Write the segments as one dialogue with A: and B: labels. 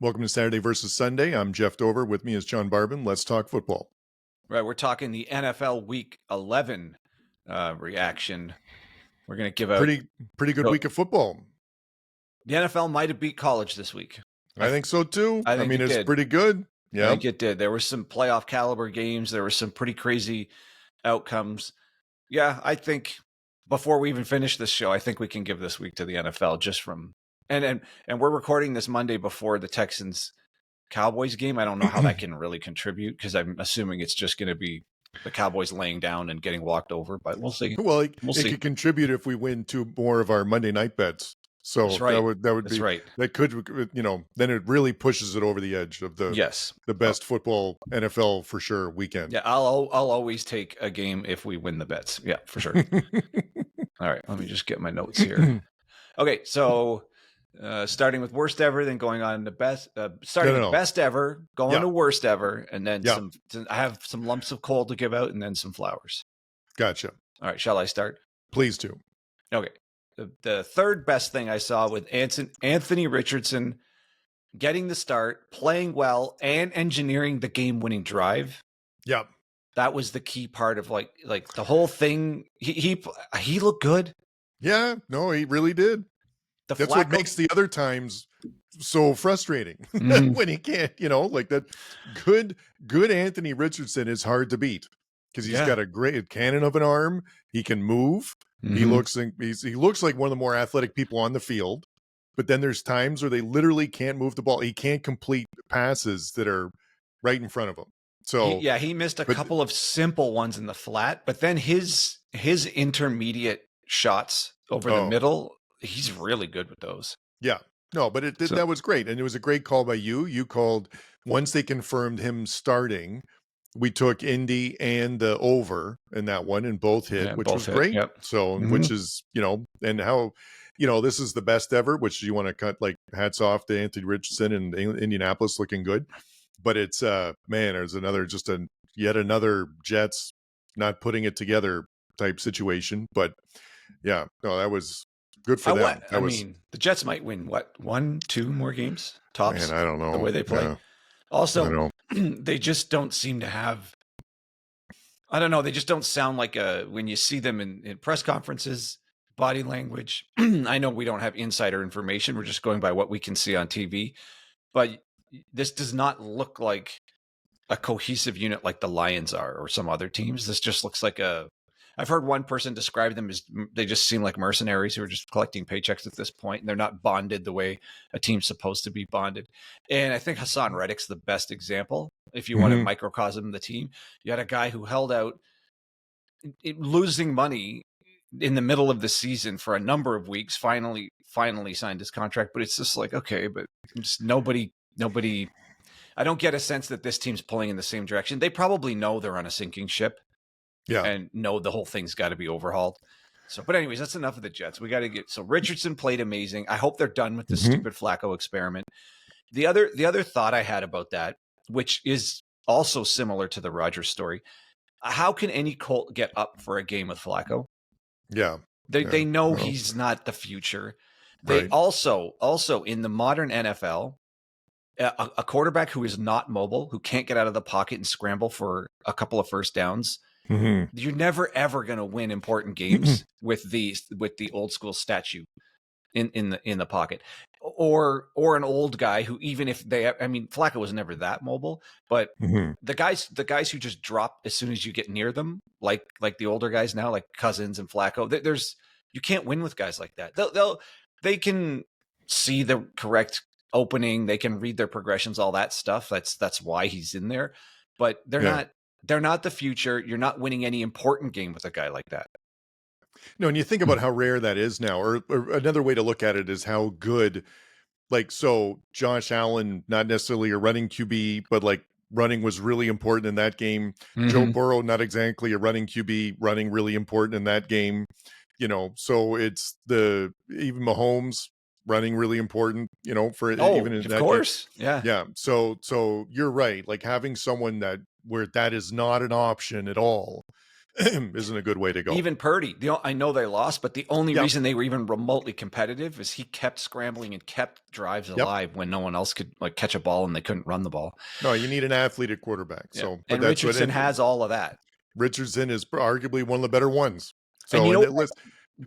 A: Welcome to Saturday versus Sunday. I'm Jeff Dover. With me is John Barbin. Let's talk football.
B: Right, we're talking the NFL Week 11 reaction. We're going to give out
A: pretty good week of football.
B: The NFL might have beat college this week.
A: I think so too. I mean, it's pretty good. Yeah,
B: I think it did. There were some playoff caliber games. There were some pretty crazy outcomes. Yeah, I think before we even finish this show, I think we can give this week to the NFL just from and we're recording this Monday before the Texans Cowboys game. I don't know how that can really contribute because I'm assuming it's just going to be the Cowboys laying down and getting walked over, but we'll see.
A: Well, it could contribute if we win two more of our Monday night bets. So that would be right. That could, then it really pushes it over the edge of the best football NFL for sure weekend.
B: Yeah, I'll always take a game if we win the bets. Yeah, for sure. All right, let me just get my notes here. Okay, so starting with worst ever, then going on to best. Starting with best ever, going to worst ever, and then I have some lumps of coal to give out, and then some flowers.
A: Gotcha.
B: All right, shall I start?
A: Please do.
B: Okay. The third best thing I saw with Anthony Richardson getting the start, playing well, and engineering the game-winning drive.
A: Yep.
B: That was the key part of like the whole thing. He looked good.
A: Yeah, no, he really did. That's what makes the other times so frustrating when he can't, like that. Good Anthony Richardson is hard to beat because he's got a great cannon of an arm. He can move. Mm-hmm. He looks like one of the more athletic people on the field. But then there's times where they literally can't move the ball. He can't complete passes that are right in front of him. So
B: he missed a couple of simple ones in the flat, but then his intermediate shots over the middle, he's really good with those.
A: Yeah. No, but that was great. And it was a great call by you. You called once they confirmed him starting. We took Indy and the over in that one and both hit, which was great. Yep. So, which is, and how, this is the best ever, which you want to cut like hats off to Anthony Richardson and Indianapolis looking good. But it's, there's yet another Jets not putting it together type situation. But yeah, no, that was good for them.
B: I mean, the Jets might win, 1, 2 more games tops?
A: Man, I don't know.
B: The way they play. Yeah. Also, they just don't seem to have, I don't know, they just don't sound like when you see them in press conferences, body language. I know we don't have insider information. We're just going by what we can see on TV. But this does not look like a cohesive unit like the Lions are or some other teams. This just looks like I've heard one person describe them as they just seem like mercenaries who are just collecting paychecks at this point, and they're not bonded the way a team's supposed to be bonded. And I think Hassan Reddick's the best example. If you want to microcosm the team, you had a guy who held out losing money in the middle of the season for a number of weeks, finally signed his contract. But it's just like, okay, but just nobody, I don't get a sense that this team's pulling in the same direction. They probably know they're on a sinking ship. Yeah. And know the whole thing's got to be overhauled. So, but anyways, that's enough of the Jets. We got to so Richardson played amazing. I hope they're done with the stupid Flacco experiment. The other thought I had about that, which is also similar to the Rodgers story, how can any Colt get up for a game with Flacco?
A: Yeah.
B: They know he's not the future. They also in the modern NFL, a quarterback who is not mobile, who can't get out of the pocket and scramble for a couple of first downs, you're never ever going to win important games with the old school statue in the pocket, or an old guy who, even if Flacco was never that mobile, but the guys who just drop as soon as you get near them, like the older guys now, like Cousins and Flacco, you can't win with guys like that. They can see the correct opening, they can read their progressions, all that stuff. That's why he's in there, but they're not the future. You're not winning any important game with a guy like that.
A: No, and you think about how rare that is now, or another way to look at it is how good, so Josh Allen, not necessarily a running QB, but running was really important in that game. Joe Burrow, not exactly a running QB, running really important in that game. So it's even Mahomes running really important, for even in that
B: course.
A: Game. Yeah. So you're right. Having someone where that is not an option at all, isn't a good way to go.
B: Even Purdy, I know they lost, but the only reason they were even remotely competitive is he kept scrambling and kept drives alive when no one else could like catch a ball and they couldn't run the ball.
A: No, you need an athlete at quarterback.
B: Yeah.
A: So,
B: but Richardson has all of that.
A: Richardson is arguably one of the better ones. So,
B: and you know,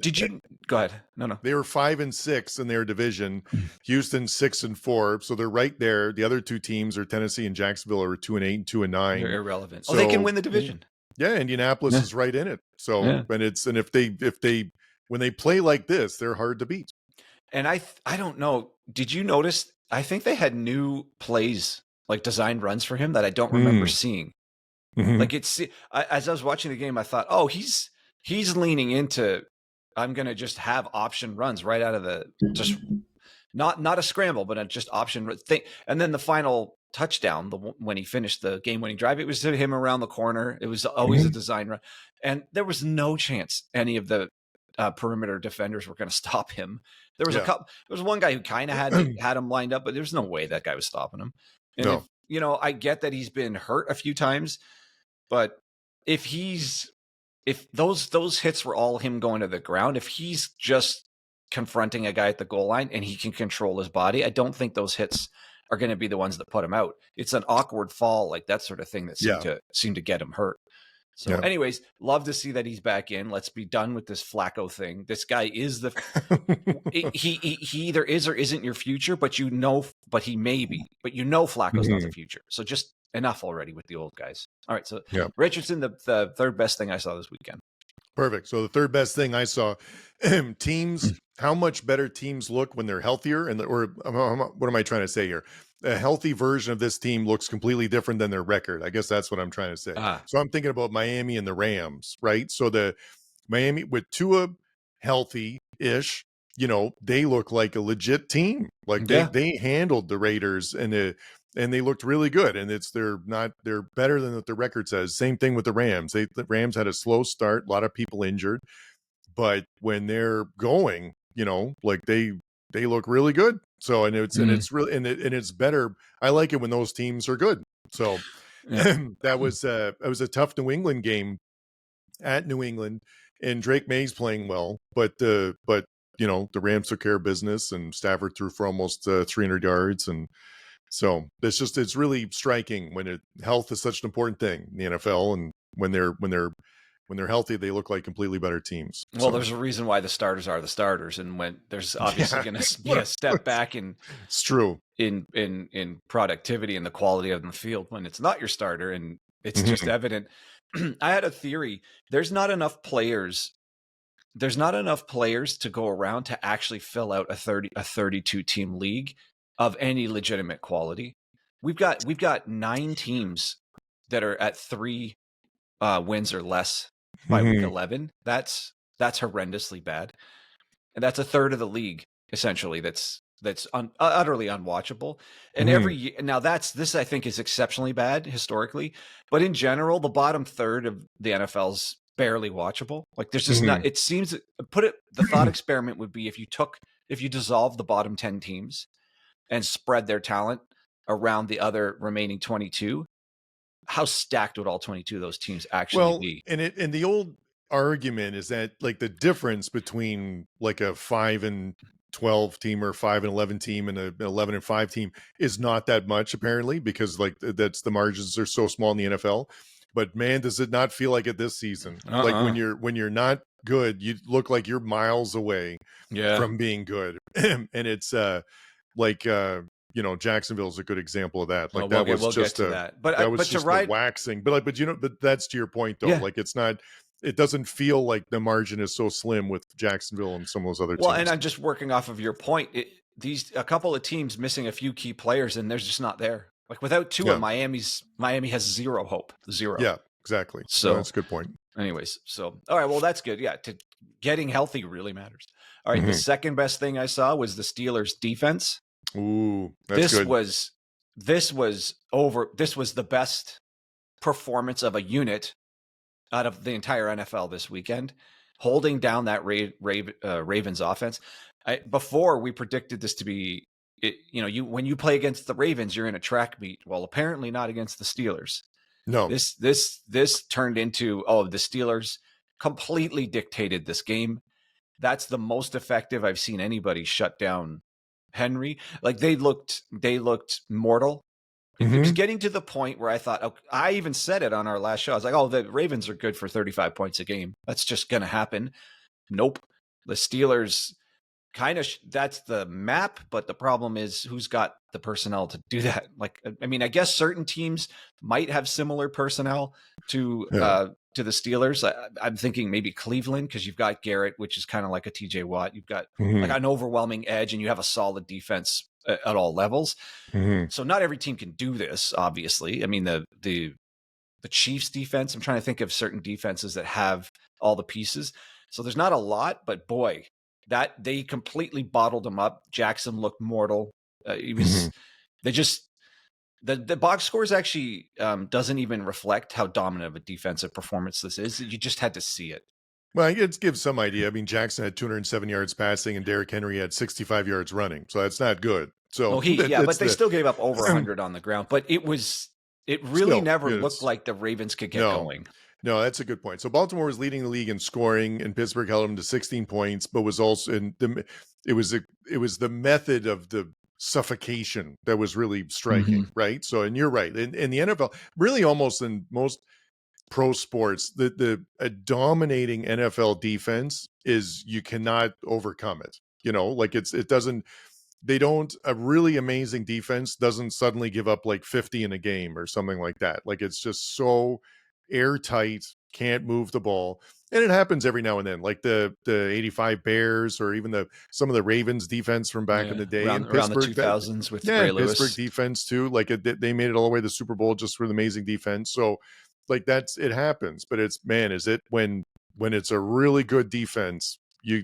B: did you go ahead? No.
A: They were 5-6 in their division. Houston 6-4, so they're right there. The other two teams are Tennessee and Jacksonville are 2-8 and 2-9.
B: They're irrelevant. So, they can win the division.
A: Yeah, Indianapolis is right in it. So, and if they when they play like this, they're hard to beat.
B: And I don't know. Did you notice? I think they had new plays, like designed runs for him that I don't remember seeing. Like as I was watching the game, I thought, oh, he's leaning into, I'm going to just have option runs right out of the, just not a scramble, but just option thing. And then the final touchdown, when he finished the game-winning drive, it was to him around the corner. It was always a design run. And there was no chance any of the perimeter defenders were going to stop him. There was there was one guy who kind of had him lined up, but there's no way that guy was stopping him. And if, I get that he's been hurt a few times, but if those hits were all him going to the ground, if he's just confronting a guy at the goal line and he can control his body, I don't think those hits are going to be the ones that put him out. It's an awkward fall, like that sort of thing that seemed to get him hurt. So anyways, love to see that he's back in. Let's be done with this Flacco thing. This guy is he either is or isn't your future, but he may be, but Flacco's not the future. So just enough already with the old guys. All right. So Richardson, the third best thing I saw this weekend.
A: Perfect. So the third best thing I saw, teams, how much better teams look when they're healthier, what am I trying to say here? A healthy version of this team looks completely different than their record. I guess that's what I'm trying to say. So I'm thinking about Miami and the Rams, right? So the Miami with Tua healthy-ish, they look like a legit team. Like they handled the Raiders and they looked really good. And they're better than what the record says. Same thing with the Rams. The Rams had a slow start, a lot of people injured, but when they're going, like they look really good. So, and it's really, and it's better. I like it when those teams are good. So that was it was a tough New England game at New England, and Drake May's playing well, but the Rams took care of business and Stafford threw for almost 300 yards. And so it's really striking when health is such an important thing in the NFL. And when they're healthy, they look like completely better teams.
B: Well, there's a reason why the starters are the starters, and when there's obviously going to be a step back
A: it's true
B: in productivity and the quality of the field when it's not your starter, and it's just evident. I had a theory. There's not enough players to go around to actually fill out a 32 team league of any legitimate quality. We've got 9 teams that are at 3 wins or less by week 11. That's horrendously bad, and that's a third of the league essentially. That's utterly unwatchable. And every year now, this I think is exceptionally bad historically, but in general, the bottom third of the NFL's barely watchable. Like there's just not. It seems the thought experiment would be if you dissolve the bottom 10 teams and spread their talent around the other remaining 22. How stacked would all 22 of those teams actually be?
A: And the old argument is that like the difference between like a 5-12 team or 5-11 team and a 11-5 team is not that much apparently, because like that's the margins are so small in the NFL. But man, does it not feel like it this season? Like when you're not good, you look like you're miles away from being good. And it's Jacksonville is a good example of that. Like that was just a waxing. But that's to your point though. Yeah. Like it doesn't feel like the margin is so slim with Jacksonville and some of those other teams.
B: Well, and I'm just working off of your point. A couple of teams missing a few key players, and they're just not there. Like without Tua, Miami has zero hope. Zero.
A: Yeah, exactly. So that's a good point.
B: Anyways, so all right, well that's good. Yeah, getting healthy really matters. All right, the second best thing I saw was the Steelers' defense.
A: Ooh, that's good.
B: This was the best performance of a unit out of the entire NFL this weekend, holding down that Ravens offense. Before we predicted this to be, when you play against the Ravens, you're in a track meet. Well, apparently not against the Steelers.
A: No.
B: This turned into, the Steelers completely dictated this game. That's the most effective I've seen anybody shut down Henry. Like they looked mortal. It was getting to the point where I thought, okay, I even said it on our last show. I was like, oh, the Ravens are good for 35 points a game. That's just going to happen. Nope. The Steelers kind of, that's the map, but the problem is who's got the personnel to do that. Like, I mean, I guess certain teams might have similar personnel to the Steelers. I'm thinking maybe Cleveland, because you've got Garrett, which is kind of like a TJ Watt. You've got like an overwhelming edge, and you have a solid defense at all levels. So not every team can do this, obviously. I mean, the Chiefs defense, I'm trying to think of certain defenses that have all the pieces. So there's not a lot, but boy, that they completely bottled him up. Jackson looked mortal. He was, the box scores actually doesn't even reflect how dominant of a defensive performance this is. You just had to see it.
A: Well, it gives some idea. I mean, Jackson had 207 yards passing and Derrick Henry had 65 yards running. So that's not good. So
B: but they still gave up over 100 on the ground. But it really never looked like the Ravens could get going.
A: No, that's a good point. So Baltimore was leading the league in scoring, and Pittsburgh held them to 16 points, but was also it was the method of the suffocation that was really striking, right? So, and you're right. In the NFL, really almost in most pro sports, a dominating NFL defense is, you cannot overcome it. You know, like a really amazing defense doesn't suddenly give up like 50 in a game or something like that. Like, it's just so airtight, can't move the ball. And it happens every now and then, like the 85 Bears, or even some of the Ravens defense from back in the day.
B: Around the 2000s with Ray Lewis.
A: Pittsburgh defense too. Like they made it all the way to the Super Bowl just for the amazing defense. So like it happens, but when it's a really good defense, you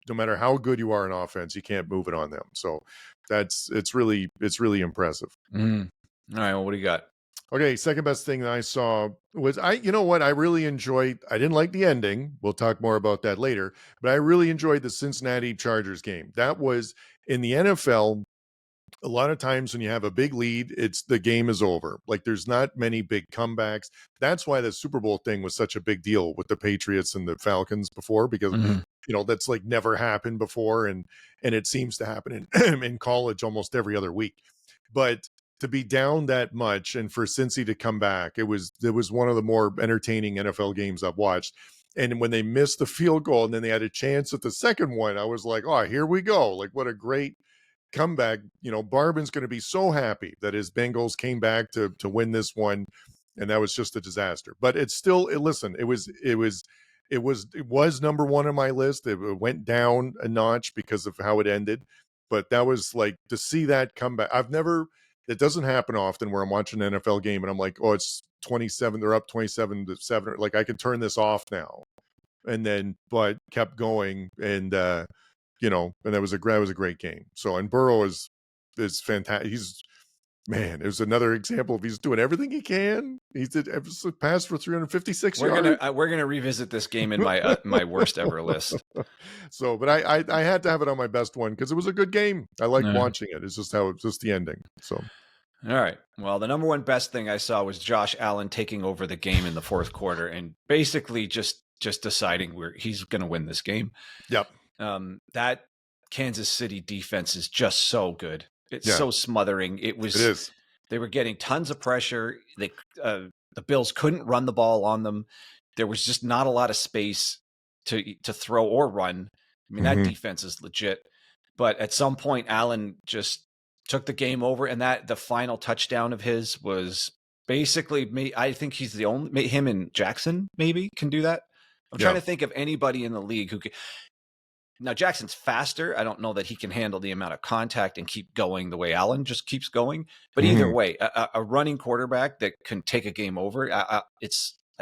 A: no matter how good you are in offense, you can't move it on them. So it's really impressive.
B: All right, well, what do you got?
A: Okay, second best thing that I saw was I really enjoyed. I didn't like the ending. We'll talk more about that later, but I really enjoyed the Cincinnati Chargers game. That was, in the NFL, a lot of times when you have a big lead, the game is over. Like, there's not many big comebacks. That's why the Super Bowl thing was such a big deal with the Patriots and the Falcons before, because that's like never happened before, and it seems to happen in college almost every other week. But to be down that much and for Cincy to come back, it was one of the more entertaining NFL games I've watched. And when they missed the field goal and then they had a chance at the second one, I was like, oh, here we go. Like, what a great comeback. Barban's going to be so happy that his Bengals came back to win this one. And that was just a disaster. But it's still, listen, it was number one on my list. It went down a notch because of how it ended. But that was like, to see that comeback. It doesn't happen often where I'm watching an NFL game and I'm like, oh, it's 27. They're up 27-7. Like, I can turn this off now. And then, but kept going. And, and that was a great game. So, and Burrow is fantastic. It was another example of he's doing everything he can. He did pass for 356 yards.
B: We're gonna revisit this game in my my worst ever list.
A: So, but I had to have it on my best one because it was a good game. I liked watching it. It's just the ending. So,
B: all right. Well, the number one best thing I saw was Josh Allen taking over the game in the fourth quarter and basically just deciding where he's going to win this game.
A: Yep.
B: That Kansas City defense is just so good. It's so smothering. It is. They were getting tons of pressure. The Bills couldn't run the ball on them. There was just not a lot of space to throw or run. I mean, that defense is legit. But at some point, Allen just took the game over, and the final touchdown of his was basically me. I think he's the only, him and Jackson maybe can do that. I'm trying to think of anybody in the league who could. Now, Jackson's faster. I don't know that he can handle the amount of contact and keep going the way Allen just keeps going. But either way, a running quarterback that can take a game over, I'd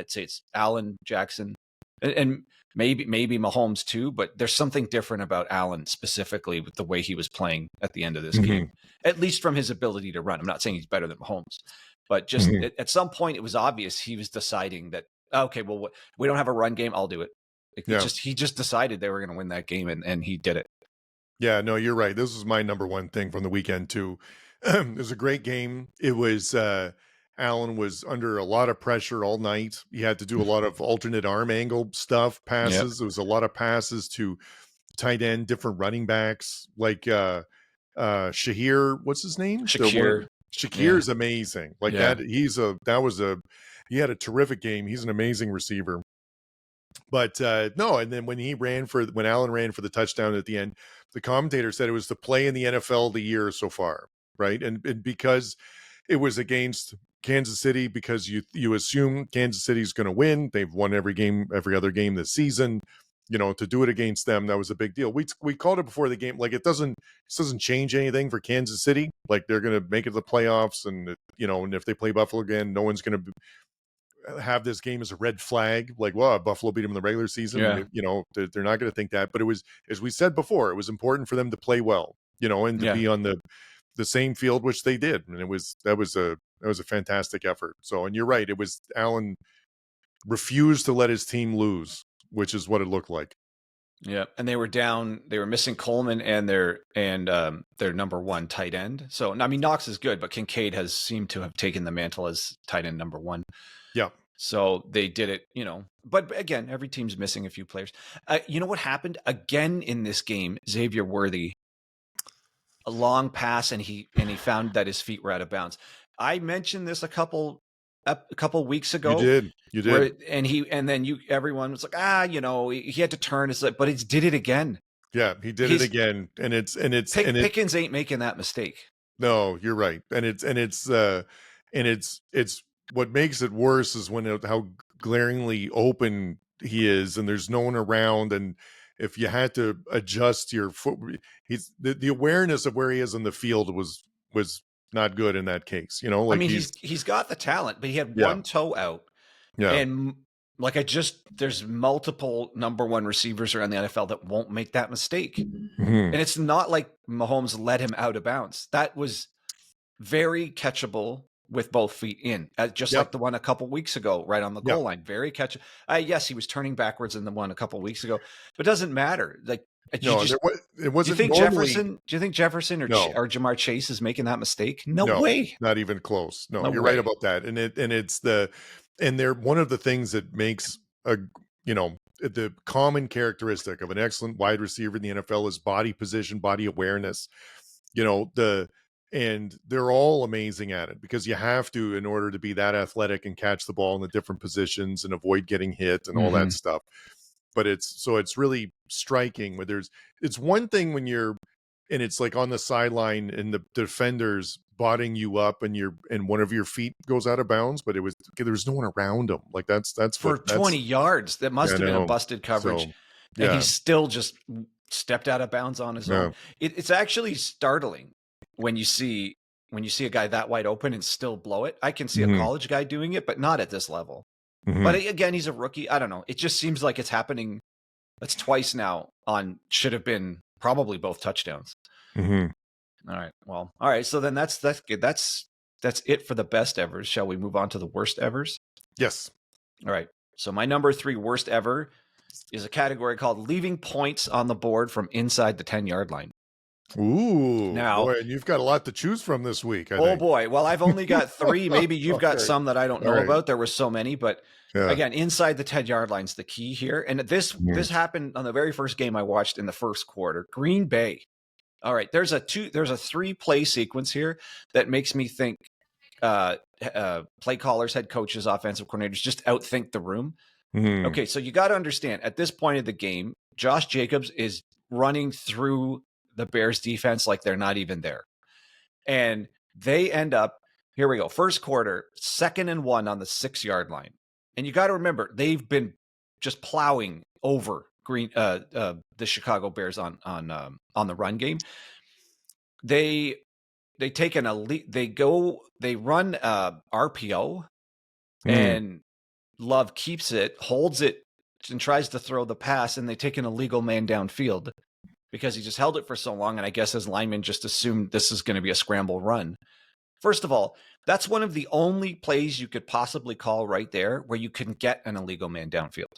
B: say it's Allen, Jackson, and maybe Mahomes too. But there's something different about Allen specifically with the way he was playing at the end of this game, at least from his ability to run. I'm not saying he's better than Mahomes, but just at some point it was obvious he was deciding that, okay, well, we don't have a run game. I'll do it. He just decided they were going to win that game, and he did it.
A: Yeah, no, you're right. This was my number one thing from the weekend too. It was a great game. It was Allen was under a lot of pressure all night. He had to do a lot of alternate arm angle stuff,
B: Yep.
A: passes. There was a lot of passes to tight end, different running backs, like Shahir, what's his name?
B: Shakir.
A: Shakir
B: Yeah.
A: is amazing. Like
B: Yeah.
A: he had a terrific game. He's an amazing receiver. But no, and then when Allen ran for the touchdown at the end, the commentator said it was the play in the NFL of the year so far, right? And because it was against Kansas City, because you assume Kansas City's going to win. They've won every other game this season. You know, to do it against them, that was a big deal. We called it before the game. Like this doesn't change anything for Kansas City. Like they're going to make it to the playoffs, and and if they play Buffalo again, no one's going to have this game as a red flag. Like, well, Buffalo beat them in the regular season.
B: Yeah.
A: They're not going to think that. But it was, as we said before, it was important for them to play well. And to be on the same field, which they did, and that was a fantastic effort. So, and you're right, it was Allen refused to let his team lose, which is what it looked like.
B: Yeah, and they were missing Coleman and their number one tight end. So, I mean, Knox is good, but Kincaid has seemed to have taken the mantle as tight end number one.
A: Yeah.
B: So they did it, but again, every team's missing a few players. You know what happened again in this game? Xavier Worthy, a long pass, and he found that his feet were out of bounds. I mentioned this a couple weeks ago.
A: You did.
B: Everyone was like, he had to turn. It's like, but he did it again.
A: Yeah, he did it again, and
B: Pickens ain't making that mistake.
A: No, you're right, and it's what makes it worse is how glaringly open he is, and there's no one around, and if you had to adjust your foot, the awareness of where he is in the field was not good in that case. Like, I
B: mean, he's got the talent, but he had one toe out.
A: Yeah.
B: And there's multiple number one receivers around the NFL that won't make that mistake.
A: Mm-hmm.
B: And it's not like Mahomes let him out of bounds. That was very catchable with both feet in, just like the one a couple weeks ago, right on the goal line. Very catchable. Yes, he was turning backwards in the one a couple weeks ago, but it doesn't matter. Like,
A: it wasn't.
B: Do you think Jefferson or Jamar Chase is making that mistake? No way.
A: Not even close. No, you're right about that. And they're one of the things that makes the common characteristic of an excellent wide receiver in the NFL is body position, body awareness. And they're all amazing at it, because you have to, in order to be that athletic and catch the ball in the different positions and avoid getting hit and all that stuff. But it's really striking it's one thing when it's like on the sideline and the defender's botting you up and one of your feet goes out of bounds, but there was no one around him. Like that's
B: for 20 yards. That must have been a busted coverage. And he still just stepped out of bounds on his own. It's actually startling when you see a guy that wide open and still blow it. I can see a college guy doing it, but not at this level. Mm-hmm. But again, he's a rookie. I don't know. It just seems like it's happening. That's twice now should have been probably both touchdowns.
A: Mm-hmm.
B: All right. Well, all right. So then that's good. That's it for the best evers. Shall we move on to the worst evers?
A: Yes.
B: All right. So my number 3 worst ever is a category called leaving points on the board from inside the 10-yard line.
A: Ooh, now, boy, and you've got a lot to choose from this week. I think.
B: Boy. Well, I've only got 3. Maybe you've got some that I don't know about. There were so many, but again, inside the 10-yard line is the key here. And this happened on the very first game I watched in the first quarter. Green Bay. All right, there's a 3-play sequence here that makes me think play callers, head coaches, offensive coordinators just outthink the room. Mm-hmm. Okay, so you got to understand, at this point of the game, Josh Jacobs is running through the Bears defense like they're not even there. And they end up, here we go, first quarter, 2nd and 1 on the 6-yard line. And you got to remember, they've been just plowing over the Chicago Bears on the run game. They take an elite, they run RPO, and Love keeps it, holds it, and tries to throw the pass, and they take an illegal man downfield because he just held it for so long, and I guess his lineman just assumed this is going to be a scramble run. First of all, that's one of the only plays you could possibly call right there where you can get an illegal man downfield.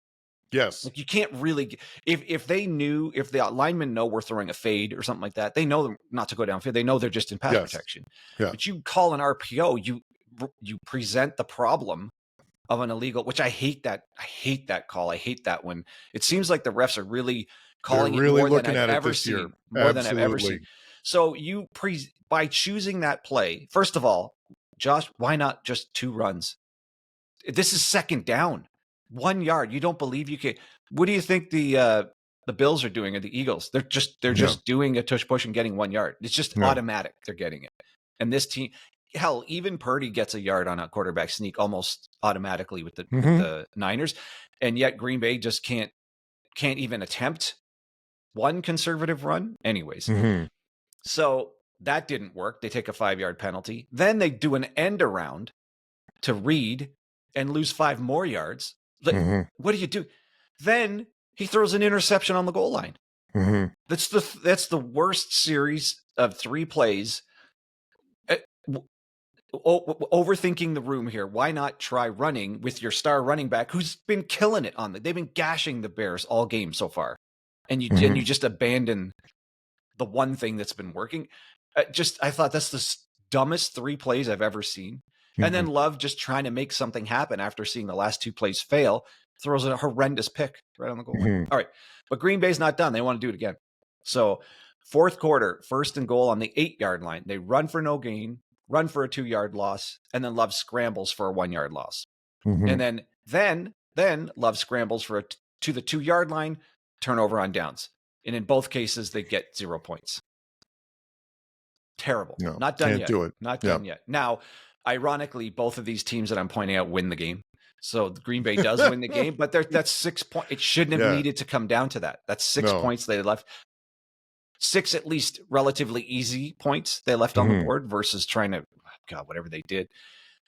A: Yes.
B: Like, you can't really, if the linemen know we're throwing a fade or something like that, they know not to go downfield. They know they're just in pass protection.
A: Yeah.
B: But you call an RPO, present the problem of an illegal, which I hate that. I hate that call. I hate that when it seems like the refs are really
A: They're
B: calling it
A: really
B: more than
A: looking
B: I've
A: at it
B: ever
A: this year.
B: seen. More than I've ever
A: Absolutely.
B: seen. So by choosing that play, first of all, Josh, why not just 2 runs? This is second down, 1 yard. You don't believe you can. What do you think the Bills are doing, or the Eagles? They're just doing a tush push and getting 1 yard. It's just automatic. They're getting it. And this team, hell, even Purdy gets a yard on a quarterback sneak almost automatically with the Niners, and yet Green Bay just can't even attempt one conservative run. Anyways, so that didn't work. They take a 5-yard penalty. Then they do an end around to Reed and lose 5 more yards. Like, what do you do? Then he throws an interception on the goal line. That's the worst series of 3 plays. Overthinking the room here. Why not try running with your star running back who's been killing it on they've been gashing the Bears all game so far, and you just abandon the one thing that's been working. I thought that's the dumbest 3 plays I've ever seen. And then Love just trying to make something happen after seeing the last 2 plays fail, throws a horrendous pick right on the goal line. All right, but Green Bay's not done. They want to do it again. So 4th quarter, 1st and goal on the 8-yard line. They run for no gain, run for a 2-yard loss, and then Love scrambles for a 1-yard loss. And then Love scrambles to the 2-yard line, turnover on downs. And in both cases, they get 0 points. Terrible.
A: No,
B: not done
A: can't
B: yet.
A: do it.
B: Not done yet. Now, ironically, both of these teams that I'm pointing out win the game. So Green Bay does win the game, but that's 6 points. It shouldn't have needed to come down to that. That's 6 points they left. 6 at least relatively easy points they left on the board versus trying to, whatever they did.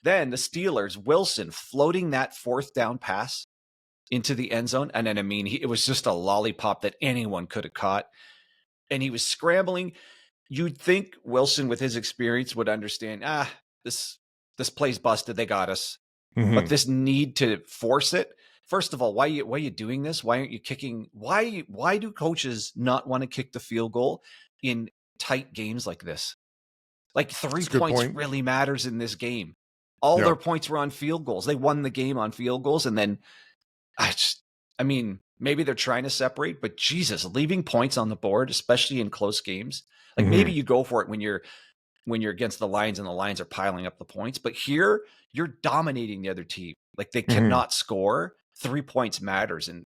B: Then the Steelers, Wilson floating that 4th down pass into the end zone. And then, it was just a lollipop that anyone could have caught. And he was scrambling. You'd think Wilson, with his experience, would understand, this play's busted. They got us. But this need to force it. First of all, why are you doing this? Why aren't you kicking? Why do coaches not want to kick the field goal in tight games like this? Like 3 points really matters in this game. All their points were on field goals. They won the game on field goals. And then maybe they're trying to separate, but Jesus, leaving points on the board, especially in close games. Like maybe you go for it when you're against the Lions and the Lions are piling up the points, but here you're dominating the other team. Like they cannot score. 3 points matters. And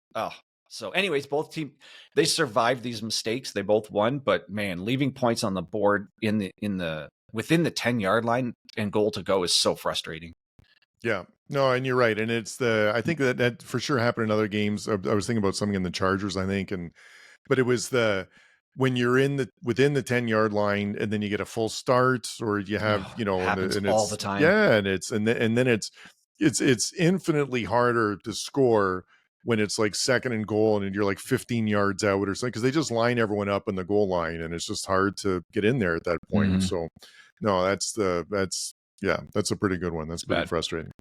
B: so anyways, both teams, they survived these mistakes. They both won, but man, leaving points on the board within the 10-yard line and goal to go is so frustrating.
A: Yeah, no, and you're right. And I think that for sure happened in other games. I was thinking about something in the Chargers, I think. But it was when you're within the 10-yard line and then you get a full start, or you have,
B: happens
A: and
B: all
A: it's
B: the time.
A: Yeah. And then it's infinitely harder to score when it's like 2nd and goal and you're like 15 yards out or something, because they just line everyone up in the goal line and it's just hard to get in there at that point. So no, that's a pretty good one. That's pretty frustrating.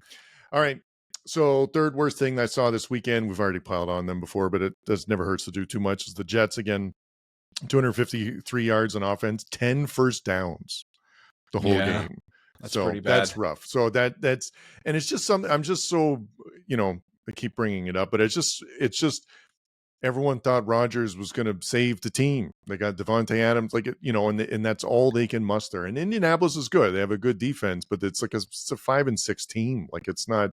A: All right. So 3rd worst thing I saw this weekend, we've already piled on them before, but it never hurts to do too much, is the Jets again. 253 yards on offense, 10 first downs the whole game.
B: That's pretty bad.
A: That's rough. So that's, and it's just something, I'm just so, I keep bringing it up, but it's just everyone thought Rodgers was going to save the team. They got Devontae Adams, and that's all they can muster. And Indianapolis is good. They have a good defense, but it's a 5-6 team. Like it's not,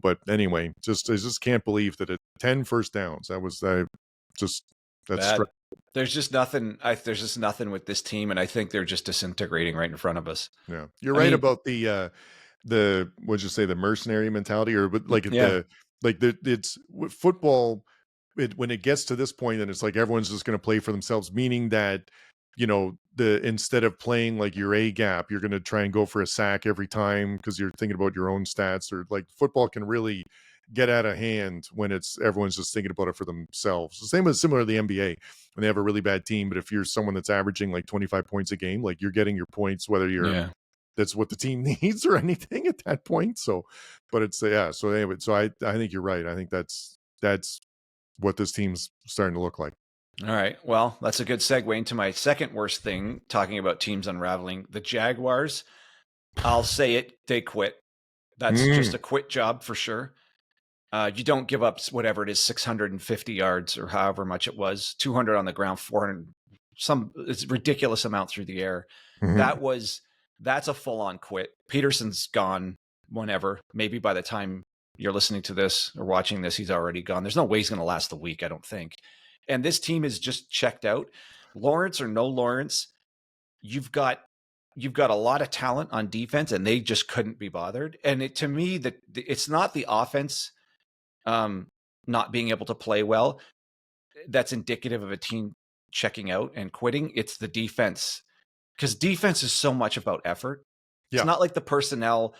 A: but anyway, I just can't believe that 10 first downs. That's
B: there's just nothing. There's just nothing with this team, and I think they're just disintegrating right in front of us.
A: Yeah, you're right about the what'd you say, the mercenary mentality, or but it's football. When it gets to this point, and it's like everyone's just going to play for themselves, meaning that instead of playing like your A gap, you're going to try and go for a sack every time because you're thinking about your own stats. Or like football can really get out of hand when everyone's just thinking about it for themselves. Similar to the NBA when they have a really bad team, but if you're someone that's averaging like 25 points a game, like you're getting your points whether you're that's what the team needs or anything at that point. So, but it's so anyway, so I think you're right. I think that's what this team's starting to look like.
B: All right. Well, that's a good segue into my second worst thing, talking about teams unraveling. The Jaguars, I'll say it. They quit. That's just a quit job for sure. You don't give up whatever it is, 650 yards or however much it was, 200 on the ground, 400, it's a ridiculous amount through the air. That's a full on quit. Peterson's gone whenever. Maybe by the time you're listening to this or watching this, he's already gone. There's no way he's going to last the week, I don't think. And this team is just checked out. Lawrence or no Lawrence, you've got a lot of talent on defense, and they just couldn't be bothered. And to me, it's not the offense not being able to play well that's indicative of a team checking out and quitting. It's the defense, because defense is so much about effort. It's not like the personnel.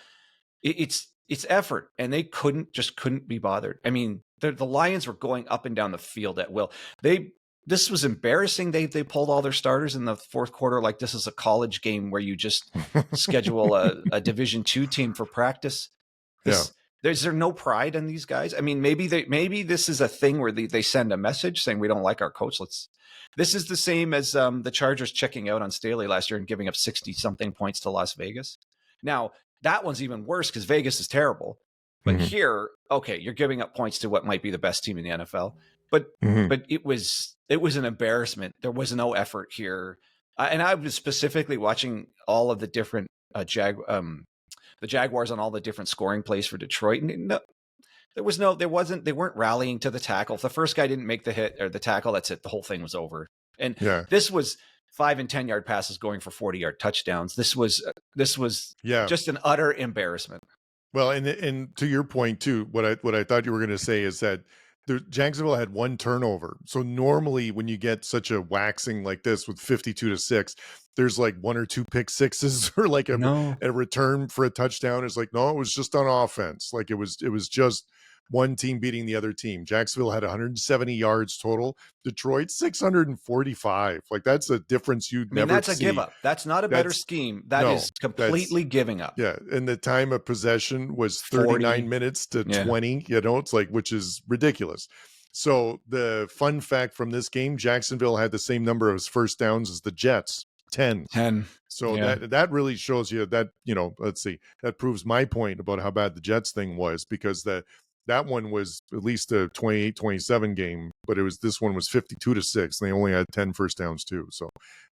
B: It's effort, and they couldn't be bothered. I mean, the Lions were going up and down the field at will. This was embarrassing. They pulled all their starters in the fourth quarter. Like this is a college game where you just schedule a Division II team for practice. Is there no pride in these guys? I mean, maybe this is a thing where they send a message saying we don't like our coach. This is the same as the Chargers checking out on Staley last year and giving up 60-something points to Las Vegas. Now, that one's even worse because Vegas is terrible. But here, okay, you're giving up points to what might be the best team in the NFL. But it was an embarrassment. There was no effort here. And I was specifically watching all of the different the Jaguars on all the different scoring plays for Detroit. And they weren't rallying to the tackle. If the first guy didn't make the hit or the tackle, that's it. The whole thing was over. And this was 5 and 10 yard passes going for 40-yard touchdowns. This was just an utter embarrassment.
A: Well, and to your point too, what I thought you were going to say is that Jacksonville had one turnover. So normally when you get such a waxing like this with 52-6, there's like 1 or 2 pick sixes or like a return for a touchdown. It's like, no, it was just on offense. Like it was just one team beating the other team. Jacksonville had 170 yards total. Detroit 645. Like that's a difference you'd never see.
B: That's a give up. That's not a better scheme. That is completely giving up.
A: Yeah, and the time of possession was 39
B: 40
A: minutes to 20. You know, it's like, which is ridiculous. So the fun fact from this game, Jacksonville had the same number of first downs as the Jets. 10. So that really shows you that, you know, let's see, that proves my point about how bad the Jets thing was, because that one was at least a 28-27 game, but this one was 52-6. They only had 10 first downs too. So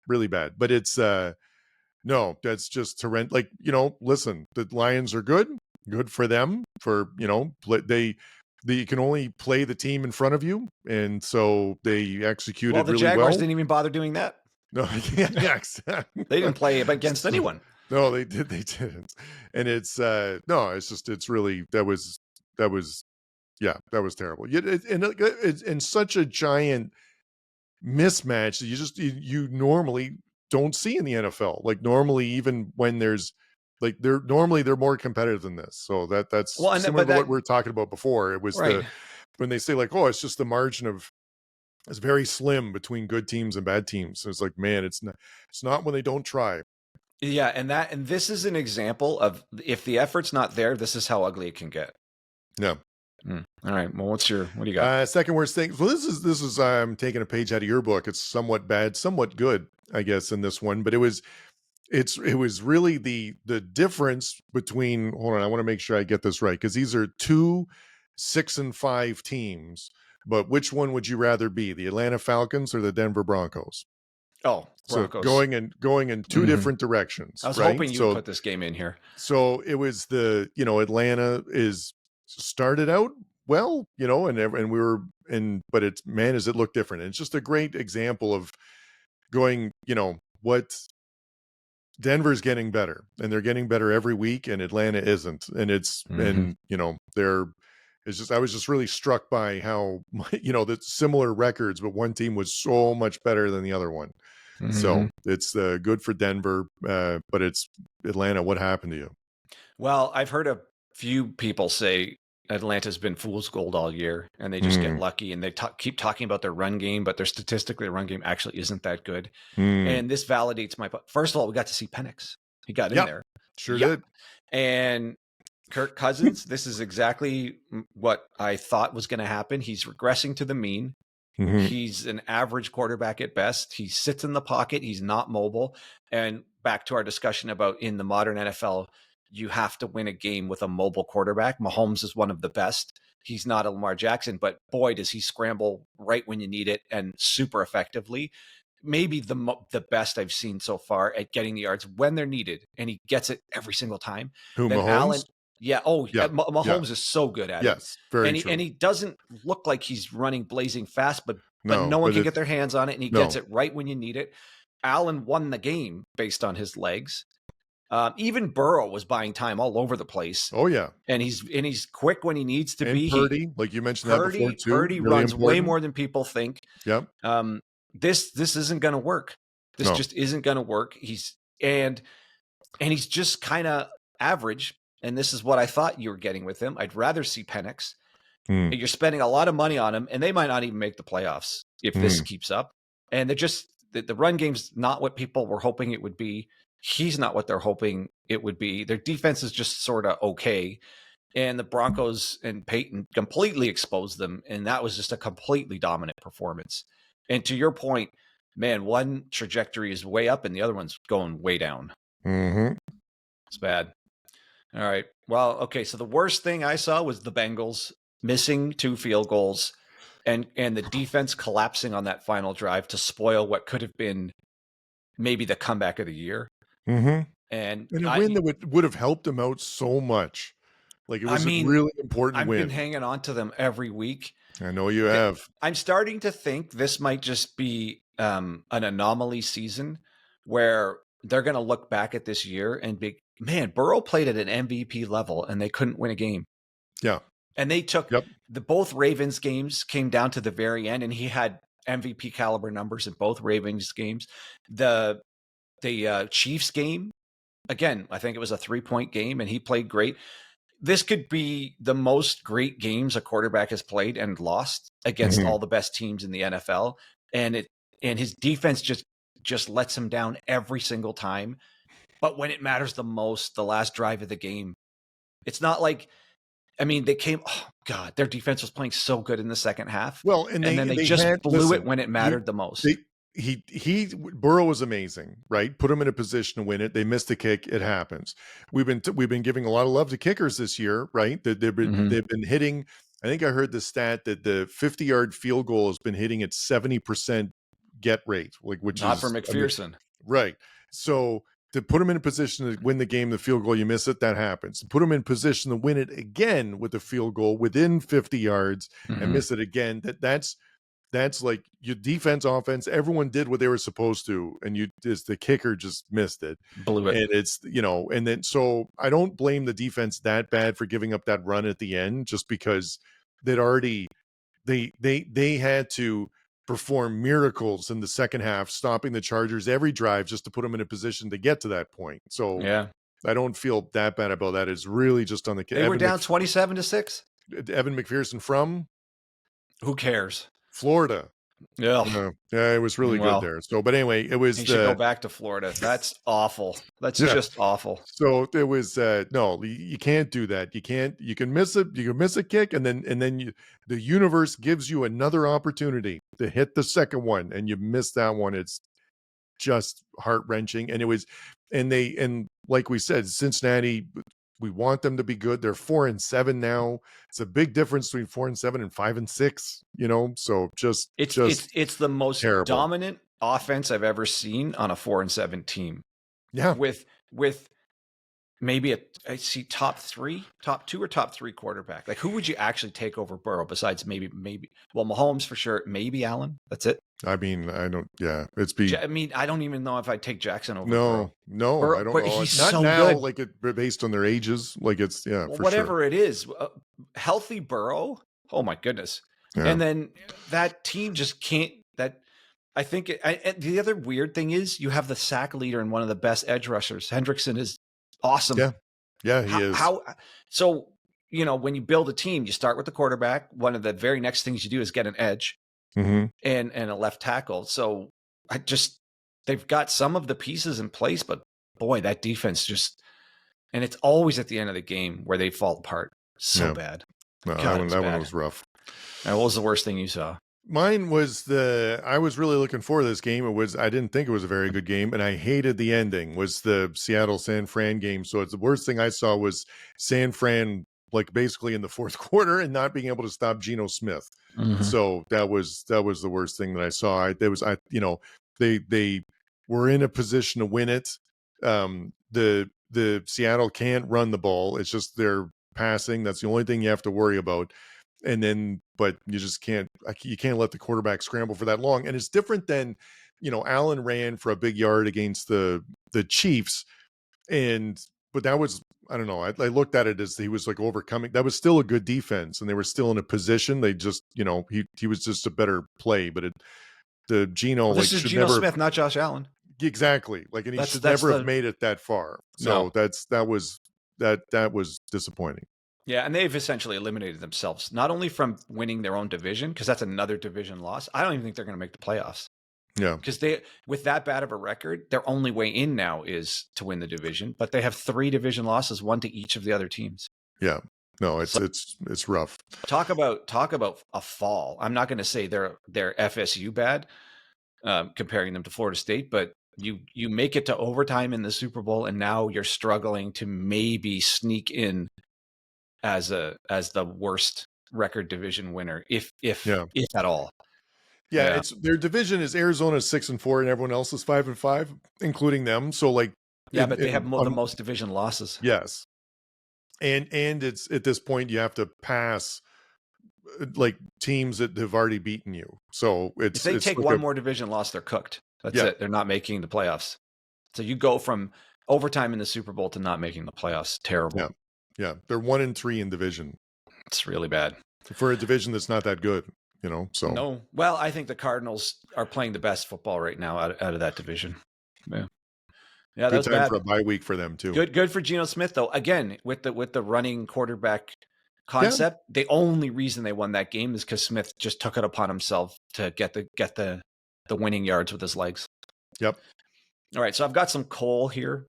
A: really bad. But it's no, that's just horrendous. Like, you know, listen, the Lions are good for them, for, you know, you can only play the team in front of you, and so they executed really well.
B: The Jaguars didn't even bother doing that.
A: No, exactly.
B: They didn't play against anyone.
A: No, they didn't. And it's it's really that was terrible. It's such a giant mismatch that you normally don't see in the NFL. Like normally, even when there's like they're more competitive than this. So that's similar to what we were talking about before. It was when they say like, oh, it's just the margin of it's very slim between good teams and bad teams. So it's like, man, it's not when they don't try.
B: Yeah, and this is an example of if the effort's not there, this is how ugly it can get.
A: Yeah.
B: All right. Well, what do you got?
A: Second worst thing. Well, this is I'm taking a page out of your book. It's somewhat bad, somewhat good, I guess, in this one. But it was really the difference between. Hold on, I want to make sure I get this right, because these are 2 6-5 teams. But which one would you rather be, the Atlanta Falcons or the Denver Broncos?
B: Oh, Broncos.
A: So going in 2 different directions.
B: I was hoping you would put this game in here.
A: So it was Atlanta started out well, you know, but does it look different? And it's just a great example of going, you know, what Denver's getting better, and they're getting better every week, and Atlanta isn't. And and you know, I was just really struck by how, you know, the similar records, but one team was so much better than the other one. So it's good for Denver, but it's Atlanta. What happened to you?
B: Well, I've heard a few people say Atlanta's been fool's gold all year, and they just get lucky, and they keep talking about their run game, but their statistically run game actually isn't that good. And this validates my point. First of all, we got to see Penix. He got in there.
A: Sure did.
B: And Kirk Cousins, this is exactly what I thought was going to happen. He's regressing to the mean. He's an average quarterback at best. He sits in the pocket. He's not mobile. back to our discussion about in the modern NFL, you have to win a game with a mobile quarterback. Mahomes is one of the best. He's not a Lamar Jackson, but boy, does he scramble right when you need it and super effectively. Maybe the best I've seen so far at getting the yards when they're needed, and he gets it every single time.
A: Who,
B: Then
A: Mahomes?
B: Allen, yeah, Mahomes
A: Yeah.
B: is so good at it.
A: Yes, very true.
B: And he doesn't look like he's running blazing fast, but
A: No,
B: no one
A: but
B: can get their hands on it, and he
A: No.
B: gets it right when you need it. Allen won the game based on his legs. Even Burrow was buying time all over the place.
A: Oh yeah,
B: and he's quick when he needs to
A: and
B: be.
A: Purdy, like you mentioned that before too.
B: Purdy
A: really
B: runs
A: important.
B: way more than people think.
A: Yep.
B: This isn't going to work. This just isn't going to work. He's just kind of average. And this is what I thought you were getting with him. I'd rather see Penix. You're spending a lot of money on him, and they might not even make the playoffs if this keeps up. And they're just the run game's not what people were hoping it would be. He's not what they're hoping it would be. Their defense is just sort of okay. And the Broncos and Peyton completely exposed them. And that was just a completely dominant performance. And to your point, man, one trajectory is way up and the other one's going way down. It's bad. All right. Well, okay. So the worst thing I saw was the Bengals missing 2 field goals and the defense collapsing on that final drive to spoil what could have been maybe the comeback of the year. And
A: a win that would have helped them out so much. Like it was a really important win.
B: I've been hanging on to them every week.
A: I know you have.
B: I'm starting to think this might just be an anomaly season where they're going to look back at this year and be, man, Burrow played at an MVP level and they couldn't win a game.
A: Yeah.
B: And they took both Ravens games came down to the very end, and he had MVP caliber numbers in both Ravens games. The Chiefs game, again, I think it was a 3-point game and he played great. This could be the most great games a quarterback has played and lost against all the best teams in the NFL. And his defense just lets him down every single time. But when it matters the most, the last drive of the game, it's not like, they came, oh God, their defense was playing so good in the second half.
A: Well, and then
B: they just blew it when it mattered the most.
A: Burrow was amazing, right? Put him in a position to win it. They missed a kick. It happens. We've been giving a lot of love to kickers this year, right? They've been hitting. I think I heard the stat that the 50-yard field goal has been hitting at 70% get rate, which
B: not
A: is
B: for McPherson,
A: right? So to put him in a position to win the game, the field goal, you miss it, that happens. To put him in position to win it again with the field goal within 50 yards and miss it again, that's like your defense, offense, everyone did what they were supposed to. And the kicker just missed it.
B: Blew it.
A: And it's, and then, so I don't blame the defense that bad for giving up that run at the end, just because they'd already, they had to perform miracles in the second half, stopping the Chargers every drive just to put them in a position to get to that point. So
B: yeah,
A: I don't feel that bad about that. It's really just on the,
B: they were down 27-6.
A: Evan McPherson from,
B: who cares?
A: Florida. Yeah, it was really good there. So, but anyway, it was.
B: He should go back to Florida. That's awful. That's just awful.
A: So it was. No, you can't do that. You can't. You can miss it. You can miss a kick, and then the universe gives you another opportunity to hit the second one, and you miss that one. It's just heart wrenching. And it was, and like we said, Cincinnati. We want them to be good. They're 4-7 now. It's a big difference between 4-7 and 5-6. So
B: it's the most
A: terrible.
B: Dominant offense I've ever seen on a 4-7 team.
A: Yeah,
B: with maybe I see top 2 or top 3 quarterback. Like, who would you actually take over Burrow besides maybe Mahomes for sure, maybe Allen. That's it.
A: I don't. Yeah,
B: I don't even know if I'd take Jackson over.
A: No,
B: Burrow.
A: I don't know.
B: He's
A: not
B: so
A: now,
B: good.
A: like based on their ages, like it's for
B: whatever
A: sure.
B: It is. Healthy Burrow. Oh my goodness. Yeah. And then that team just can't. I think the other weird thing is you have the sack leader and one of the best edge rushers. Hendrickson is awesome.
A: Yeah, he is.
B: So, when you build a team, you start with the quarterback. One of the very next things you do is get an edge and a left tackle. So they've got some of the pieces in place, but boy, that defense and it's always at the end of the game where they fall apart. So bad.
A: No, that one was rough.
B: Now, what was the worst thing you saw?
A: Mine was I was really looking for this game. I didn't think it was a very good game, and I hated the ending, was the Seattle San Fran game. So it's the worst thing I saw was San Fran, like basically in the fourth quarter and not being able to stop Geno Smith. So that was the worst thing that I saw. They were in a position to win it. The Seattle can't run the ball. It's just their passing. That's the only thing you have to worry about. And then, but you just can't let the quarterback scramble for that long. And it's different than, Allen ran for a big yard against the Chiefs. But that was, I don't know. I looked at it as he was like overcoming. That was still a good defense, and they were still in a position. They just, he was just a better play. But the Geno,
B: this is
A: should
B: Geno
A: never,
B: Smith, not Josh Allen.
A: Exactly. And he should never have made it that far. So that was disappointing.
B: Yeah, and they've essentially eliminated themselves, not only from winning their own division, because that's another division loss. I don't even think they're going to make the playoffs.
A: Yeah.
B: Because with that bad of a record, their only way in now is to win the division, but they have 3 division losses, 1 to each of the other teams.
A: Yeah. No, it's rough.
B: Talk about a fall. I'm not going to say they're FSU bad, comparing them to Florida State, but you make it to overtime in the Super Bowl, and now you're struggling to maybe sneak in as the worst record division winner, if at all.
A: Yeah, it's their division is Arizona 6-4, and everyone else is 5-5, including them. So but
B: they have the most division losses.
A: Yes, and it's at this point you have to pass like teams that have already beaten you. So
B: if they take one more division loss, they're cooked. That's it. They're not making the playoffs. So you go from overtime in the Super Bowl to not making the playoffs. Terrible.
A: Yeah, they're 1-3 in division.
B: It's really bad
A: for a division that's not that good. So
B: no. Well, I think the Cardinals are playing the best football right now out of that division. Yeah,
A: that was bad for a bye week for them too.
B: Good for Geno Smith though. Again, with the running quarterback concept, the only reason they won that game is because Smith just took it upon himself to get the winning yards with his legs.
A: Yep.
B: All right, so I've got some coal here.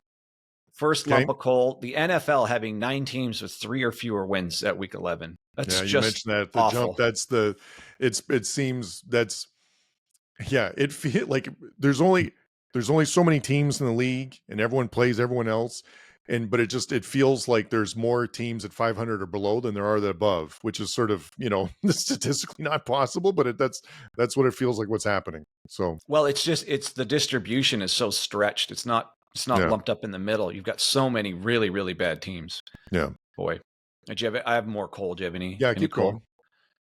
B: First lump of coal, the NFL having 9 teams with 3 or fewer wins at week 11. That's
A: you
B: just
A: mentioned that the
B: awful.
A: Jump. It seems it feels like there's only so many teams in the league, and everyone plays everyone else. But it feels like there's more teams at 500 or below than there are that above, which is sort of, statistically not possible, but that's what it feels like what's happening. So,
B: well, it's the distribution is so stretched. It's not lumped up in the middle. You've got so many really, really bad teams.
A: Yeah.
B: Boy. I have more coal. Do you have any?
A: Yeah, keep
B: coal?
A: Going.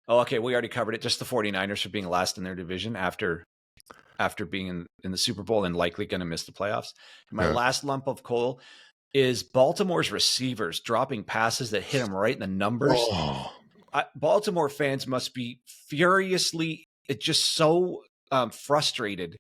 B: Oh, okay. We already covered it. Just the 49ers for being last in their division after being in the Super Bowl and likely going to miss the playoffs. And my last lump of coal is Baltimore's receivers dropping passes that hit them right in the numbers. Baltimore fans must be furiously, just so frustrated.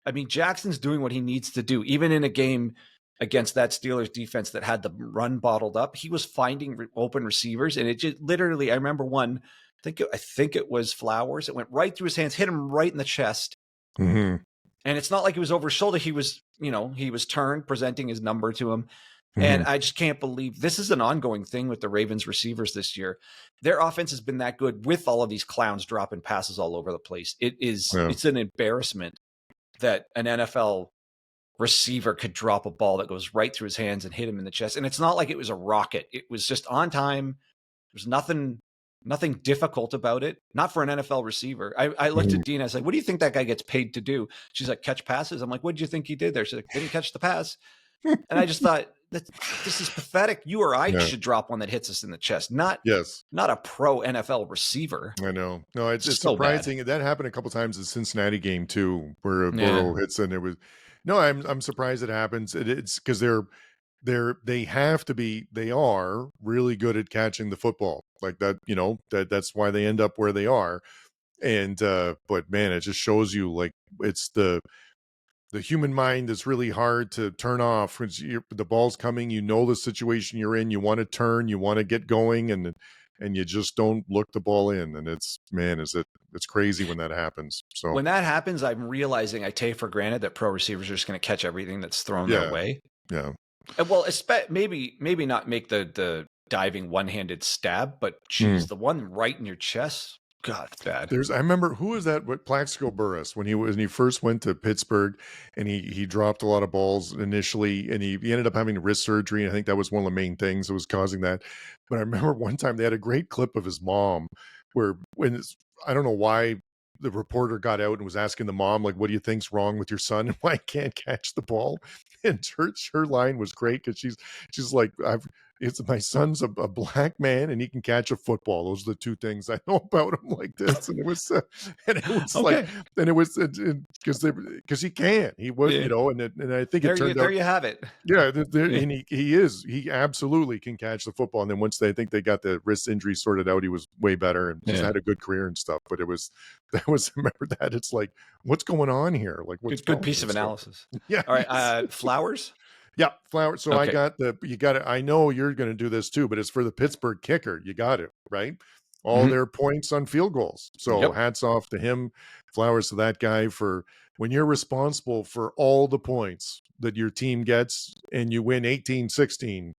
B: I mean, Jackson's doing what he needs to do, even in a game against that Steelers defense that had the run bottled up. He was finding open receivers, and it just literally, I remember one, I think it was Flowers. It went right through his hands, hit him right in the chest.
A: Mm-hmm.
B: And it's not like it was over his shoulder. He was, he was turned, presenting his number to him. Mm-hmm. And I just can't believe this is an ongoing thing with the Ravens receivers this year. Their offense has been that good with all of these clowns dropping passes all over the place. It's an embarrassment that an NFL receiver could drop a ball that goes right through his hands and hit him in the chest. And it's not like it was a rocket. It was just on time. There's nothing difficult about it. Not for an NFL receiver. I looked at Dean. I said, what do you think that guy gets paid to do? She's like, catch passes. I'm like, what did you think he did there? She's like, didn't catch the pass. And I just thought, this is pathetic. You or I should drop one that hits us in the chest, not a pro NFL receiver.
A: I know. No, it's so surprising. Bad. That happened a couple times in the Cincinnati game too, where Burrow hits, and it was. No, I'm surprised it happens. It's because they are really good at catching the football like that. That's why they end up where they are. And but man, it just shows you like it's the human mind is really hard to turn off when the ball's coming. The situation you're in. You want to turn. You want to get going, and you just don't look the ball in. And it's crazy when that happens. So
B: when that happens, I'm realizing I take for granted that pro receivers are just going to catch everything that's thrown their way.
A: Yeah.
B: Well, maybe not make the diving one-handed stab, but geez, the one right in your chest. God, it's bad.
A: I remember, who was that? What, Plaxico Burress, when he first went to Pittsburgh, and he dropped a lot of balls initially, and he ended up having wrist surgery. And I think that was one of the main things that was causing that. But I remember one time they had a great clip of his mom, where I don't know why the reporter got out and was asking the mom, like, what do you think's wrong with your son and why he can't catch the ball? And her line was great, because she's like, it's my son's a black man and he can catch a football. Those are the two things I know about him, like this. And it was
B: Okay.
A: because he can, he was,
B: Yeah.
A: and I think
B: There
A: it turned
B: there
A: out,
B: you have it.
A: yeah,
B: Yeah.
A: and he absolutely can catch the football. And then once I think they got the wrist injury sorted out, he was way better and just
B: Yeah.
A: had a good career and stuff. But remember that, it's like, what's going on here? Like, what's
B: Good piece of analysis.
A: Yeah.
B: All right, Flowers?
A: Yeah, Flowers. So
B: Okay.
A: you got it. I know you're going to do this too, but it's for the Pittsburgh kicker. You got it, right? All
B: Mhm.
A: their points on field goals. So
B: Yep.
A: hats off to him. Flowers to that guy, for when you're responsible for all the points that your team gets and you win 18-16,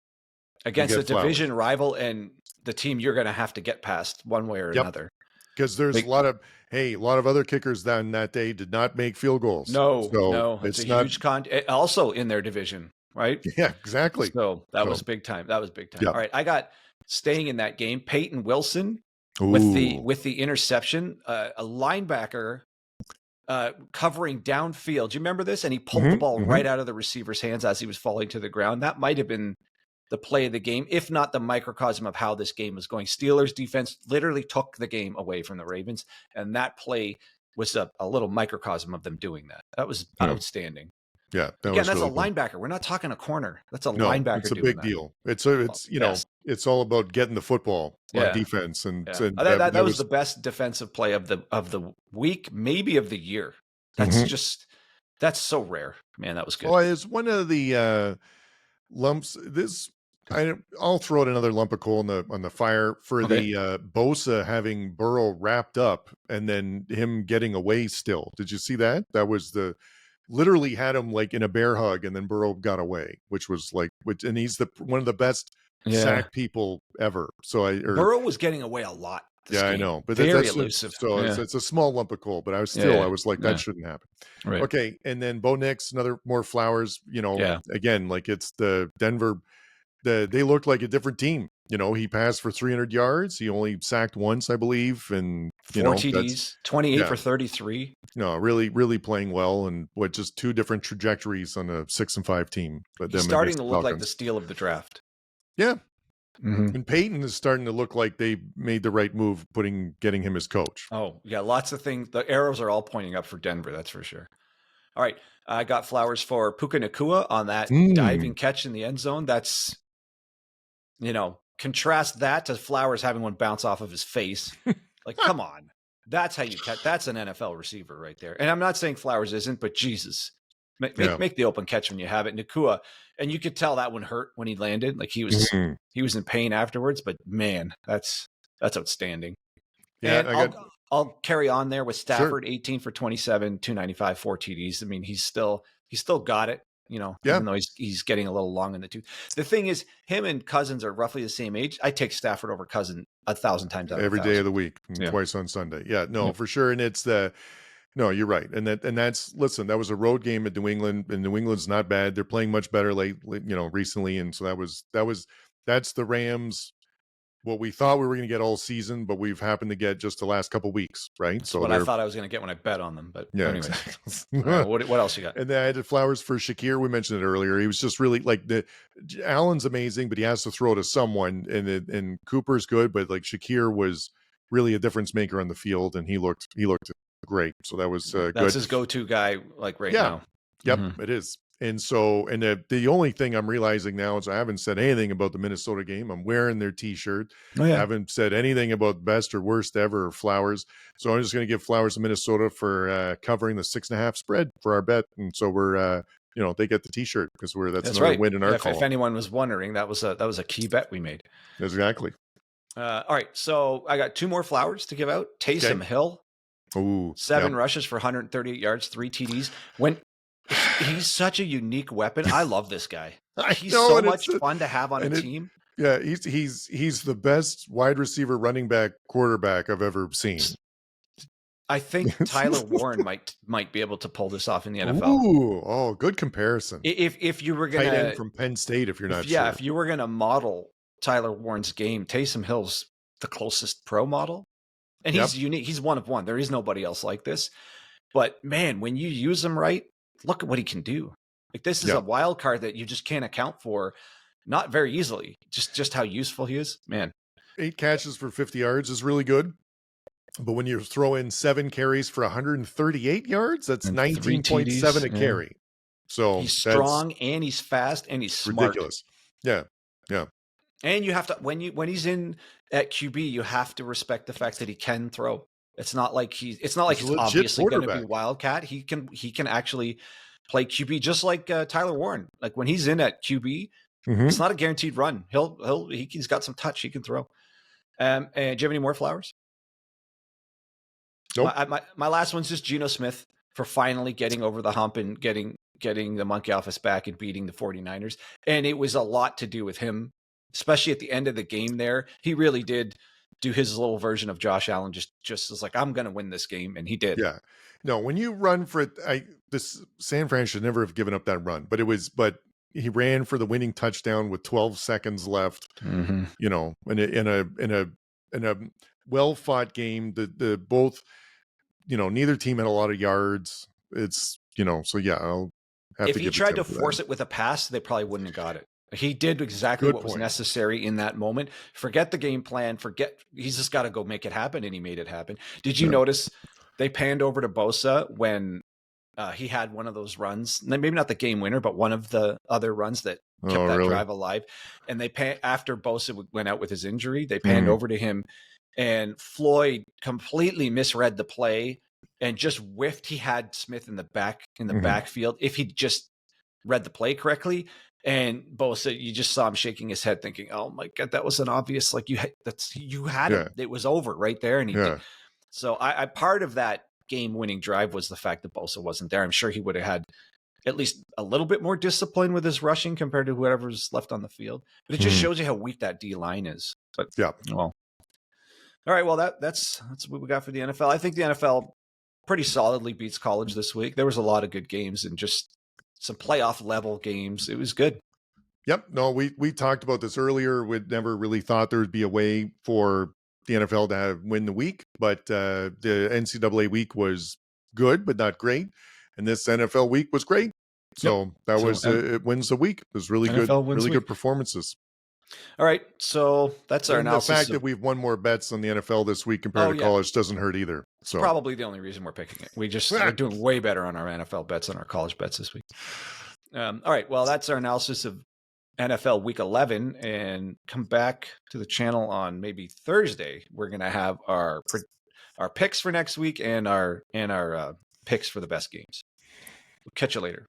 B: Against a
A: get flowers.
B: division rival and the team you're going to have to get past one way or
A: Yep.
B: another.
A: Because there's a lot of other kickers that day did not make field goals.
B: No, it's a huge also in their division, right?
A: Yeah, exactly.
B: So that was big time. That was big time.
A: Yeah.
B: All right, I got, staying in that game, Peyton Wilson
A: Ooh.
B: with the interception, a linebacker covering downfield. Do you remember this? And he pulled the ball right out of the receiver's hands as he was falling to the ground. That might have been the play of the game, if not the microcosm of how this game was going. Steelers defense literally took the game away from the Ravens, and that play was a little microcosm of them doing that. That was outstanding.
A: Yeah,
B: that's really a linebacker. We're not talking a corner. That's a linebacker.
A: It's a big deal. It's all about getting the football on defense, and
B: that was the best defensive play of the week, maybe of the year. That's that's so rare, man. That was good.
A: Oh, it's one of the lumps. I'll throw out another lump of coal on the fire for the Bosa having Burrow wrapped up and then him getting away still. Did you see that? That was literally had him like in a bear hug, and then Burrow got away, and he's one of the best sack people ever. So
B: Burrow was getting away a lot.
A: I know, but
B: very elusive.
A: So it's a small lump of coal, but I was like, that shouldn't happen.
B: Right.
A: Okay, and then Bo Nix, more Flowers. Again, like it's the Denver. They looked like a different team. He passed for 300 yards. He only sacked once, I believe, and
B: 4 TDs, 28 for 33.
A: No, really, really playing well, and just two different trajectories on a 6-5 team. But
B: he's starting to look like the steal of the draft.
A: Yeah, and Peyton is starting to look like they made the right move, getting him as coach.
B: Oh yeah, lots of things. The arrows are all pointing up for Denver. That's for sure. All right, I got Flowers for Puka Nacua on that diving catch in the end zone. That's, contrast that to Flowers having one bounce off of his face. Like, come on. That's how you catch. That's an NFL receiver right there. And I'm not saying Flowers isn't, but Jesus, make the open catch when you have it. Nacua, and you could tell that one hurt when he landed. Like he was in pain afterwards. But man, that's outstanding. Yeah, and I'll carry on there with Stafford, 18 for 27, 295, 4 TDs. I mean, he's still got it. Even though he's getting a little long in the tooth. The thing is, him and Cousins are roughly the same age. I take Stafford over Cousins 1,000 times out of 1,000.
A: Every day of the week, twice on Sunday. Yeah, no, for sure. And it's no, you're right. And listen, that was a road game at New England, and New England's not bad. They're playing much better recently. And so that's the Rams. What we thought we were going to get all season, but we've happened to get just the last couple weeks, right?
B: That's what I thought I was going to get when I bet on them. But anyway,
A: exactly.
B: Right, what else you got?
A: And then I had Flowers for Shakir. We mentioned it earlier. He was just really like Allen's amazing, but he has to throw to someone. And Cooper's good, but like Shakir was really a difference maker on the field, and he looked great. So that was good.
B: That's his go-to guy, like now.
A: Yep, it is. And so, the only thing I'm realizing now is I haven't said anything about the Minnesota game. I'm wearing their T-shirt. I haven't said anything about best or worst ever or Flowers. So I'm just going to give Flowers to Minnesota for covering the 6.5 spread for our bet. And so we're, they get the T-shirt because that's another
B: right.
A: win in our call.
B: If anyone was wondering, that was a key bet we made.
A: Exactly.
B: All right, so I got 2 more Flowers to give out. Taysom Hill, 7 rushes for 138 yards, 3 TDs. He's such a unique weapon. I love this guy. He's so much fun to have on a team.
A: Yeah, he's the best wide receiver, running back, quarterback I've ever seen.
B: I think Tyler Warren might be able to pull this off in the NFL.
A: Ooh, oh, good comparison.
B: If you were
A: Tight end
B: gonna
A: from Penn State, if you're not
B: yeah,
A: sure.
B: if you were gonna model Tyler Warren's game, Taysom Hill's the closest pro model. And he's unique. He's one of one. There is nobody else like this. But man, when you use him right, look at what he can do. Like this is a wild card that you just can't account for, not very easily. Just how useful he is, man.
A: 8 catches for 50 yards is really good. But when you throw in 7 carries for 138 yards, that's 19.7 a carry. So
B: he's strong and he's fast and he's smart.
A: Ridiculous. Yeah. Yeah.
B: And you have to when he's in at QB, you have to respect the fact that he can throw. It's not like he's obviously going to be Wildcat. He can actually play QB just like Tyler Warren. Like when he's in at QB, it's not a guaranteed run. He's got some touch. He can throw. And do you have any more flowers?
A: Nope.
B: My last one's just Geno Smith for finally getting over the hump and getting the monkey off his back and beating the 49ers. And it was a lot to do with him, especially at the end of the game there. He really did do his little version of Josh Allen, just was like, I'm going to win this game. And he did.
A: Yeah. No, when you run for it, this San Fran should never have given up that run, but he ran for the winning touchdown with 12 seconds left, you know, in a well-fought game. The both, you know, neither team had a lot of yards. It's, you know, so yeah, I'll have
B: if
A: to
B: he tried to force it with a pass, they probably wouldn't have got it. He did exactly what was necessary in that moment. Forget the game plan. He's just got to go make it happen, and he made it happen. Did you notice they panned over to Bosa when he had one of those runs? Maybe not the game winner, but one of the other runs that kept that drive alive. And after Bosa went out with his injury, they panned over to him, and Floyd completely misread the play and just whiffed. He had Smith in the backfield. If he just read the play correctly. And Bosa, you just saw him shaking his head thinking, oh my God, that was an obvious, like you had it. It was over right there. And he did. So I part of that game winning drive was the fact that Bosa wasn't there. I'm sure he would have had at least a little bit more discipline with his rushing compared to whoever's left on the field. But it just shows you how weak that D line is. But well, all right. Well, that's what we got for the NFL. I think the NFL pretty solidly beats college this week. There was a lot of good games and just some playoff level games. It was good.
A: Yep. No, we talked about this earlier. We never really thought there would be a way for the NFL to win the week, but the NCAA week was good, but not great. And this NFL week was great. So it wins the week. It was really NFL good, really good performances.
B: All right. So that's our analysis.
A: The fact that we've won more bets on the NFL this week compared to college doesn't hurt either. So
B: it's probably the only reason we're picking it. We're doing way better on our NFL bets than our college bets this week. All right. Well, that's our analysis of NFL Week 11, and come back to the channel on maybe Thursday. We're going to have our picks for next week and our picks for the best games. We'll catch you later.